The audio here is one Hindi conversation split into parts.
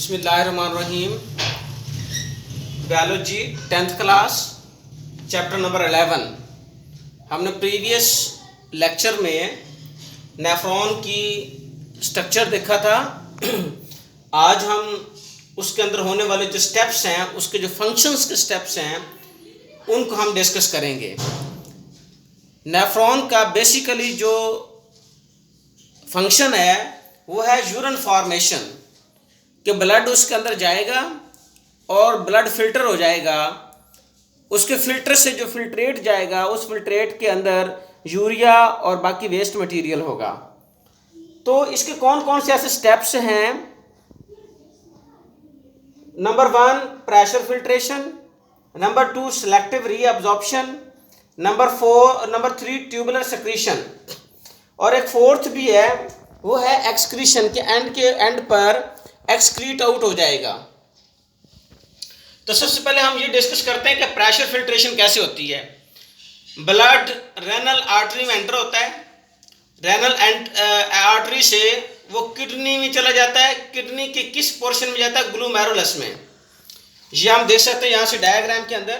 बिस्मिल्लाहिर्रहमानिर्रहीम। Biology 10th class chapter number 11। हमने प्रीवियस लेक्चर में नेफ्रॉन की स्ट्रक्चर देखा था। आज हम उसके अंदर होने वाले जो स्टेप्स हैं, उसके जो फंक्शंस के स्टेप्स हैं, उनको हम डिस्कस करेंगे। नेफ्रॉन का बेसिकली जो फंक्शन है वो है यूरिन फॉर्मेशन, कि ब्लड उसके अंदर जाएगा और ब्लड फिल्टर हो जाएगा। उसके फिल्टर से जो फिल्ट्रेट जाएगा, उस फिल्ट्रेट के अंदर यूरिया और बाकी वेस्ट मटेरियल होगा। तो इसके कौन कौन से ऐसे स्टेप्स हैं? Number 1 pressure filtration, number 2 selective reabsorption, number 3 tubular secretion, और एक फोर्थ भी है, वो है एक्सक्रीशन, के एंड पर एक्सक्रीट आउट हो जाएगा। तो सबसे पहले हम ये डिस्कस करते हैं कि प्रेशर फिल्ट्रेशन कैसे होती है। ब्लड रेनल आर्टरी में एंटर होता है, रेनल आर्टरी से वो किडनी में चला जाता है। किडनी के किस पोर्शन में जाता है? ग्लोमेरुलस में। ये हम देख सकते हैं यहाँ से डायग्राम के अंदर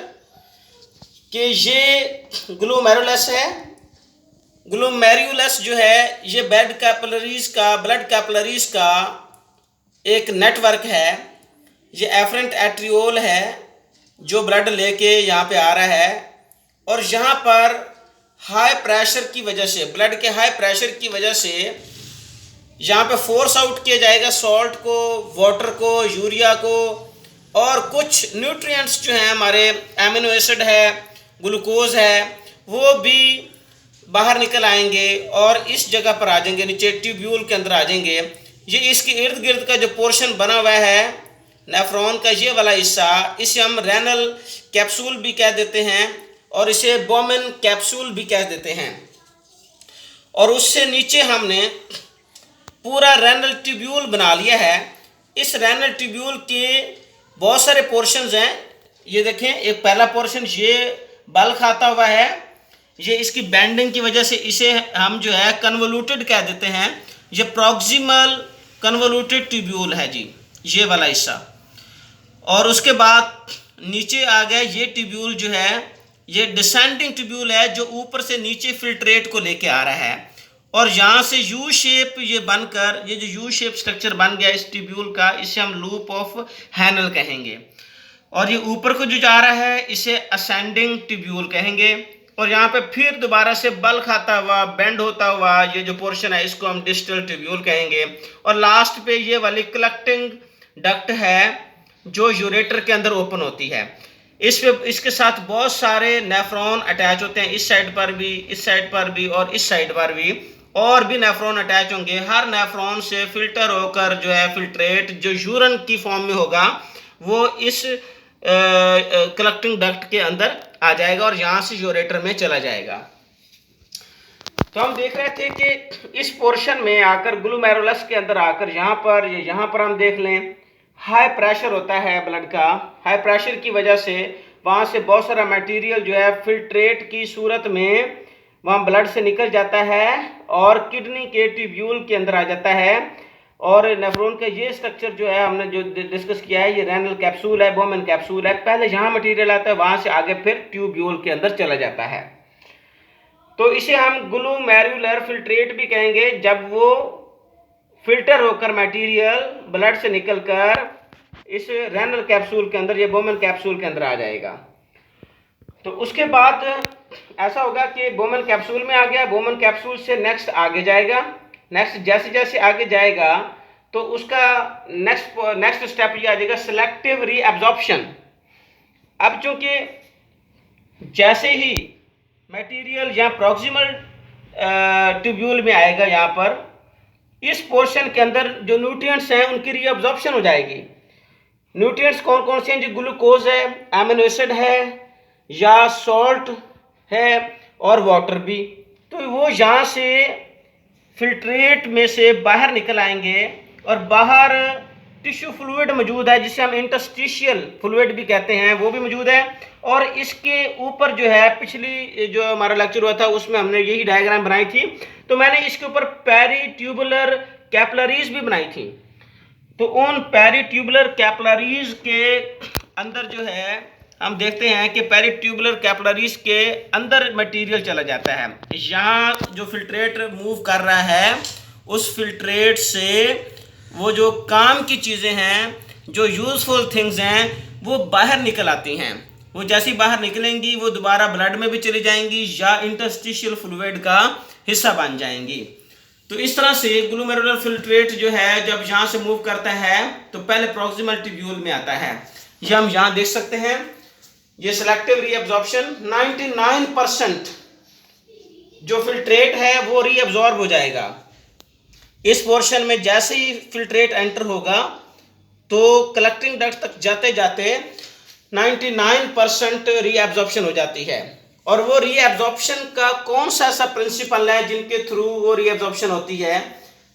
कि ये ग्लोमेरुलस है। ग्लोमेरुलस जो है ये ब्लड कैपिलरीज का एक नेटवर्क है। ये एफरेंट एट्रियोल है जो ब्लड लेके यहाँ पे आ रहा है, और यहाँ पर हाई प्रेशर की वजह से, ब्लड के हाई प्रेशर की वजह से यहाँ पे फोर्स आउट किया जाएगा सॉल्ट को, वाटर को, यूरिया को, और कुछ न्यूट्रिएंट्स जो हैं हमारे एमिनो एसिड है, ग्लूकोज है, वो भी बाहर निकल आएंगे और इस जगह पर आ जाएंगे, नीचे ट्यूब्यूल के अंदर आ जाएंगे। ये इसके इर्द गिर्द का जो पोर्शन बना हुआ है नेफ्रॉन का, ये वाला हिस्सा, इसे हम रेनल कैप्सूल भी कह देते हैं और इसे बोमेन कैप्सूल भी कह देते हैं। और उससे नीचे हमने पूरा रेनल ट्यूब्यूल बना लिया है। इस रेनल ट्यूब्यूल के बहुत सारे पोर्शंस हैं। ये देखें, एक पहला पोर्शन ये बल खाता हुआ है, ये इसकी बेंडिंग की वजह से इसे हम जो है कन्वोल्यूटेड कह देते हैं। ये प्रॉक्सिमल कन्वोल्यूटेड ट्यूब्यूल है जी, ये वाला हिस्सा। और उसके बाद नीचे आ गया ये ट्यूब्यूल जो है, ये डिसेंडिंग ट्यूब्यूल है जो ऊपर से नीचे फिल्ट्रेट को लेके आ रहा है, और यहाँ से यू शेप ये बनकर, ये जो यू शेप स्ट्रक्चर बन गया इस ट्यूब्यूल का, इसे हम लूप ऑफ हैनल कहेंगे। और ये ऊपर को जो जा रहा है इसे असेंडिंग ट्यूब्यूल कहेंगे। और यहाँ पे फिर दोबारा से बल खाता हुआ, बेंड होता हुआ ये जो पोर्शन है, इसको हम डिस्टल ट्यूब्यूल कहेंगे। और लास्ट पे ये वाली कलेक्टिंग डक्ट है जो यूरेटर के अंदर ओपन होती है। इसके साथ बहुत सारे नेफ्रॉन अटैच होते हैं, इस साइड पर भी, इस साइड पर भी, और इस साइड पर भी, और भी नेफ्रॉन अटैच होंगे। हर नेफ्रॉन से फिल्टर होकर जो है फिल्ट्रेट जो यूरिन की फॉर्म में होगा वो इस कलेक्टिंग डक्ट के अंदर आ जाएगा और यहाँ से यूरेटर में चला जाएगा। तो हम देख रहे थे कि इस पोर्शन में आकर, ग्लोमेरुलस के अंदर आकर, यहाँ पर हम देख लें हाई प्रेशर होता है ब्लड का। हाई प्रेशर की वजह से वहाँ से बहुत सारा मटेरियल जो है फिल्ट्रेट की सूरत में वहाँ ब्लड से निकल जाता है और किडनी के ट्यूब्यूल के अंदर आ जाता है। और नेफ्रॉन का ये स्ट्रक्चर जो है हमने जो डिस्कस किया है, ये रेनल कैप्सूल है, बोमेन कैप्सूल है। पहले यहाँ मटेरियल आता है, वहाँ से आगे फिर ट्यूब्यूल के अंदर चला जाता है। तो इसे हम ग्लोमेरुलर फिल्ट्रेट भी कहेंगे, जब वो फिल्टर होकर मटेरियल ब्लड से निकलकर इस रेनल कैप्सूल के अंदर, ये बोमेन कैप्सूल के अंदर आ जाएगा। तो उसके बाद ऐसा होगा कि बोमेन कैप्सूल में आ गया, बोमेन कैप्सूल से नेक्स्ट आगे जाएगा। नेक्स्ट जैसे जैसे आगे जाएगा तो उसका नेक्स्ट स्टेप ये आ जाएगा सेलेक्टिव रीअब्जॉर्प्शन। अब चूंकि जैसे ही मटेरियल यहाँ प्रॉक्सिमल ट्यूब्यूल में आएगा, यहाँ पर इस पोर्शन के अंदर जो न्यूट्रिएंट्स हैं उनकी रीअब्जॉर्प्शन हो जाएगी। न्यूट्रिएंट्स कौन कौन से हैं? जो ग्लूकोज है, एमिनो एसिड है, या सॉल्ट है, और वाटर भी। तो वो यहाँ से फिल्ट्रेट में से बाहर निकल आएंगे, और बाहर टिश्यू फ्लूइड मौजूद है जिसे हम इंटरस्टिशियल फ्लूइड भी कहते हैं, वो भी मौजूद है। और इसके ऊपर जो है, पिछली जो हमारा लेक्चर हुआ था उसमें हमने यही डायग्राम बनाई थी, तो मैंने इसके ऊपर पेरी ट्यूबुलर कैपिलरीज भी बनाई थी। तो उन पेरिट्यूबुलर कैपिलरीज के अंदर जो है हम देखते हैं कि पेरिट्यूबुलर कैपिलरीज के अंदर मटेरियल चला जाता है। यहाँ जो फिल्ट्रेट मूव कर रहा है उस फिल्ट्रेट से वो जो काम की चीज़ें हैं, जो यूज़फुल थिंग्स हैं, वो बाहर निकल आती हैं। वो जैसी बाहर निकलेंगी वो दोबारा ब्लड में भी चली जाएंगी या इंटरस्टिशियल फ्लूइड का हिस्सा बन जाएंगी। तो इस तरह से ग्लोमेरुलर फिल्ट्रेट जो है जब यहाँ से मूव करता है तो पहले प्रॉक्सिमल ट्यूब्यूल में आता है। ये हम यहाँ देख सकते हैं, ये सिलेक्टिव रीअब्जॉर्प्शन 99% जो फिल्ट्रेट है वो रीअब्जॉर्ब हो जाएगा। इस पोर्शन में जैसे ही फिल्ट्रेट एंटर होगा तो कलेक्टिंग डक्ट तक जाते जाते 99% रीअब्जॉर्प्शन हो जाती है। और वो रीअब्जॉर्प्शन का कौन सा ऐसा प्रिंसिपल है जिनके थ्रू वो रीअब्जॉर्प्शन होती है?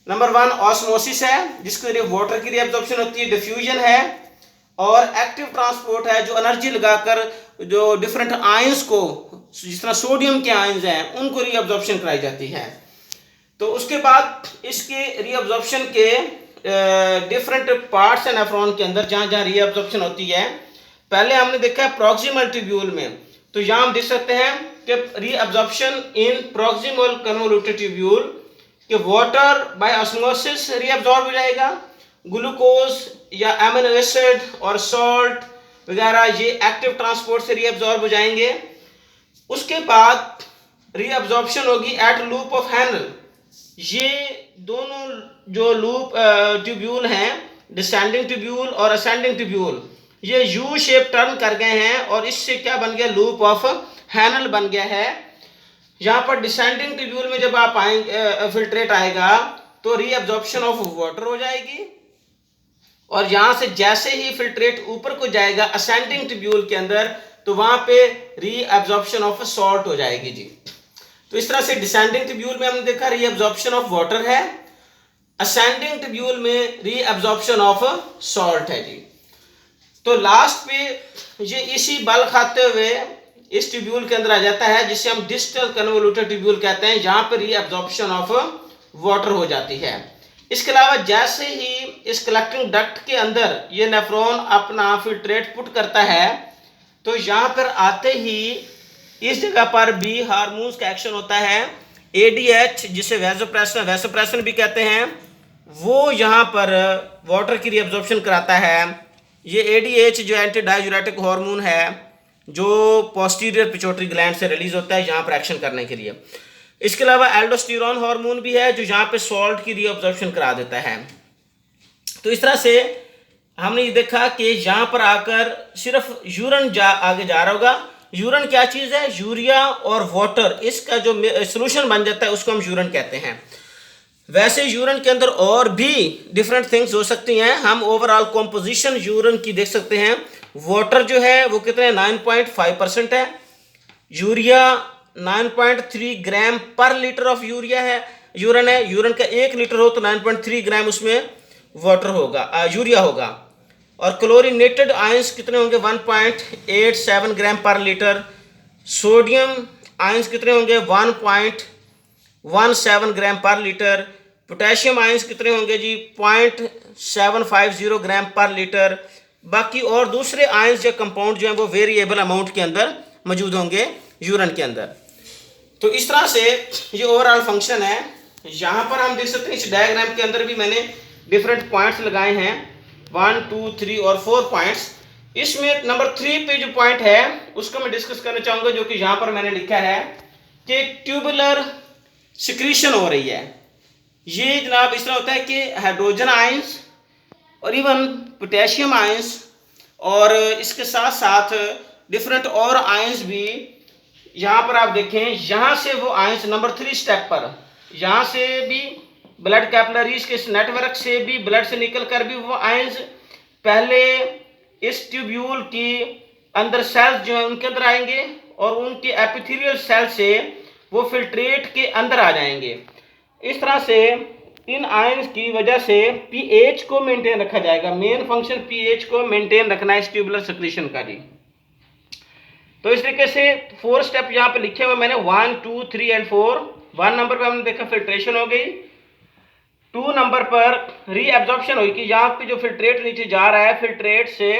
नंबर 1 ऑस्मोसिस है, जिसके लिए वाटर की रीअब्जॉर्प्शन होती है, डिफ्यूजन है, और एक्टिव ट्रांसपोर्ट है जो एनर्जी लगाकर जो डिफरेंट आयंस को, जिस तरह सोडियम के आयंस हैं, उनको रीअब्जॉर्प्शन कराई जाती है। तो उसके बाद इसके रीअब्जॉर्प्शन के डिफरेंट पार्ट्स हैं नेफ्रॉन के अंदर जहाँ जहाँ रीअब्जॉर्प्शन होती है। पहले हमने देखा है प्रॉक्सिमल ट्यूब्यूल में, तो यहाँ हम देख सकते हैं कि रीअब्जॉर्प्शन इन प्रॉक्सिमल कन्वोल्यूटेड ट्यूब्यूल कि वाटर बाय ऑस्मोसिस रीअब्जॉर्ब हो जाएगा, ग्लूकोज या एमिनो एसिड और सॉल्ट वगैरह ये एक्टिव ट्रांसपोर्ट से रीअब्जॉर्ब हो जाएंगे। उसके बाद रीअब्जॉर्प्शन होगी एट लूप ऑफ हैनल। ये दोनों जो लूप ट्यूब्यूल हैं, डिसेंडिंग ट्यूब्यूल और असेंडिंग ट्यूब्यूल, ये यू शेप टर्न कर गए हैं और इससे क्या बन गया? लूप ऑफ हैनल बन गया है। यहाँ पर डिसेंडिंग ट्यूब्यूल में जब आप आएंगे, फिल्ट्रेट आएगा तो रीअब्जॉर्प्शन ऑफ वाटर हो जाएगी, और यहाँ से जैसे ही फिल्ट्रेट ऊपर को जाएगा असेंडिंग ट्यूब्यूल के अंदर तो वहां पे रीअब्जॉर्प्शन ऑफ सॉल्ट हो जाएगी जी। तो इस तरह से डिसेंडिंग ट्यूब्यूल में हमने देखा रीअब्जॉर्प्शन ऑफ वाटर है, असेंडिंग ट्यूब्यूल में रीअब्जॉर्प्शन ऑफ सॉल्ट है जी। तो लास्ट पे ये इसी बल खाते हुए इस ट्यूब्यूल के अंदर आ जाता है जिसे हम डिस्टल कन्वोल्यूटेड ट्यूब्यूल कहते हैं, जहां पर रीअब्जॉर्प्शन ऑफ वाटर हो जाती है। इसके अलावा जैसे ही इस कलेक्टिंग डक्ट के अंदर ये नेफ्रॉन अपना फिल्ट्रेट पुट करता है तो यहाँ पर आते ही इस जगह पर भी हार्मोन्स का एक्शन होता है। एडीएच जिसे वैसोप्रेसन भी कहते हैं, वो यहाँ पर वाटर की रीअब्जॉर्प्शन कराता है। ये एडीएच जो एंटी डाययूरेटिक हार्मोन है जो पोस्टीरियर पिट्यूटरी ग्लैंड से रिलीज होता है यहाँ पर एक्शन करने के लिए। इसके अलावा एल्डोस्टेरोन हार्मोन भी है जो यहाँ पे सॉल्ट की रीअब्जॉर्प्शन करा देता है। तो इस तरह से हमने ये देखा कि यहाँ पर आकर सिर्फ यूरिन आगे जा रहा होगा। यूरिन क्या चीज़ है? यूरिया और वाटर, इसका जो सोल्यूशन बन जाता है उसको हम यूरिन कहते हैं। वैसे यूरिन के अंदर और भी डिफरेंट थिंग्स हो सकती हैं। हम ओवरऑल कॉम्पोजिशन यूरिन की देख सकते हैं। वाटर जो है वो कितने 9.5% है, यूरिया 9.3 ग्राम पर लीटर ऑफ यूरिया है, यूरिन है। यूरिन का 1 लीटर हो तो 9.3 ग्राम उसमें वाटर होगा, यूरिया होगा। और क्लोरीनेटेड आयंस कितने होंगे? 1.87 ग्राम पर लीटर। सोडियम आयंस कितने होंगे? 1.17 ग्राम पर लीटर। पोटेशियम आयंस कितने होंगे जी? 0.750 ग्राम पर लीटर। बाकी और दूसरे आयंस या कंपाउंड जो हैं वो वेरिएबल अमाउंट के अंदर मौजूद होंगे यूरिन के अंदर। तो इस तरह से ये ओवरऑल फंक्शन है। यहाँ पर हम देख सकते हैं इस डायग्राम के अंदर भी मैंने डिफरेंट पॉइंट्स लगाए हैं, 1, 2, 3 और 4 पॉइंट्स। इसमें नंबर 3 पे जो पॉइंट है उसको मैं डिस्कस करना चाहूँगा, जो कि यहाँ पर मैंने लिखा है कि ट्यूबुलर सिक्रीशन हो रही है। ये जनाब इस तरह होता है कि हाइड्रोजन आयंस और इवन पोटेशियम आयंस और इसके साथ साथ डिफरेंट और आयंस भी, यहाँ पर आप देखें, यहाँ से वो आयंस नंबर 3 स्टेप पर, यहाँ से भी ब्लड कैपिलरीज के इस नेटवर्क से भी ब्लड से निकल कर भी वो आयंस पहले इस ट्यूब्यूल की अंदर सेल्स जो है उनके अंदर आएंगे और उनके एपिथेलियल सेल से वो फिल्ट्रेट के अंदर आ जाएंगे। इस तरह से इन आयंस की वजह से पीएच को मेंटेन रखा जाएगा। मेन फंक्शन पीएच को मेंटेन रखना है इस ट्यूबुलर सिक्रीशन का जी। तो इस तरीके से 4 स्टेप यहाँ पे लिखे हुए मैंने, 1, 2, 3 एंड 4। 1 नंबर पे हमने देखा फिल्ट्रेशन हो गई, 2 नंबर पर रीएब्जॉर्प्शन हुई कि यहाँ पे जो फिल्ट्रेट नीचे जा रहा है, फिल्ट्रेट से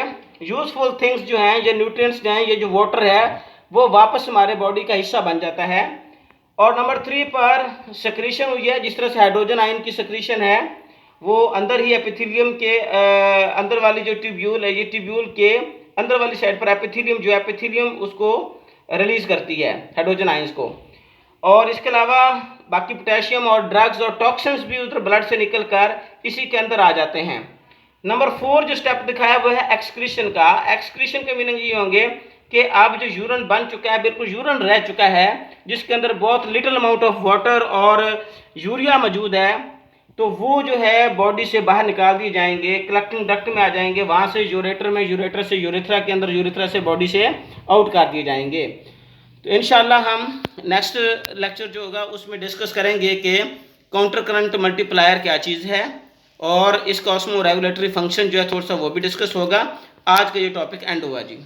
यूजफुल थिंग्स जो हैं, ये न्यूट्रिएंट्स जो हैं, ये जो वाटर है वो वापस हमारे बॉडी का हिस्सा बन जाता है। और नंबर 3 पर सेक्रीशन हुई है, जिस तरह से हाइड्रोजन आयन की सेक्रीशन है वो अंदर ही एपिथेलियम के अंदर वाली जो ट्यूब्यूल है, ये ट्यूब्यूल के अंदर वाली साइड पर एपिथेलियम जो एपिथेलियम उसको रिलीज करती है हाइड्रोजन आयंस को। और इसके अलावा बाकी पोटेशियम और ड्रग्स और टॉक्सिन्स भी उधर ब्लड से निकलकर इसी के अंदर आ जाते हैं। नंबर 4 जो स्टेप दिखाया वो है एक्सक्रीशन का। एक्सक्रीशन के मीनिंग ये होंगे कि अब जो यूरिन बन चुका है, बिल्कुल यूरिन रह चुका है जिसके अंदर बहुत लिटिल अमाउंट ऑफ वाटर और यूरिया मौजूद है, तो वो जो है बॉडी से बाहर निकाल दिए जाएंगे, कलेक्टिंग डक्ट में आ जाएंगे, वहाँ से यूरेटर में, यूरेटर से यूरेथ्रा के अंदर, यूरेथ्रा से बॉडी से आउट कर दिए जाएंगे। तो इंशाल्लाह हम नेक्स्ट लेक्चर जो होगा उसमें डिस्कस करेंगे कि काउंटर करंट मल्टीप्लायर क्या चीज़ है और इसका ऑस्मो रेगुलेटरी फंक्शन जो है थोड़ा सा वो भी डिस्कस होगा। आज का ये टॉपिक एंड हुआ जी।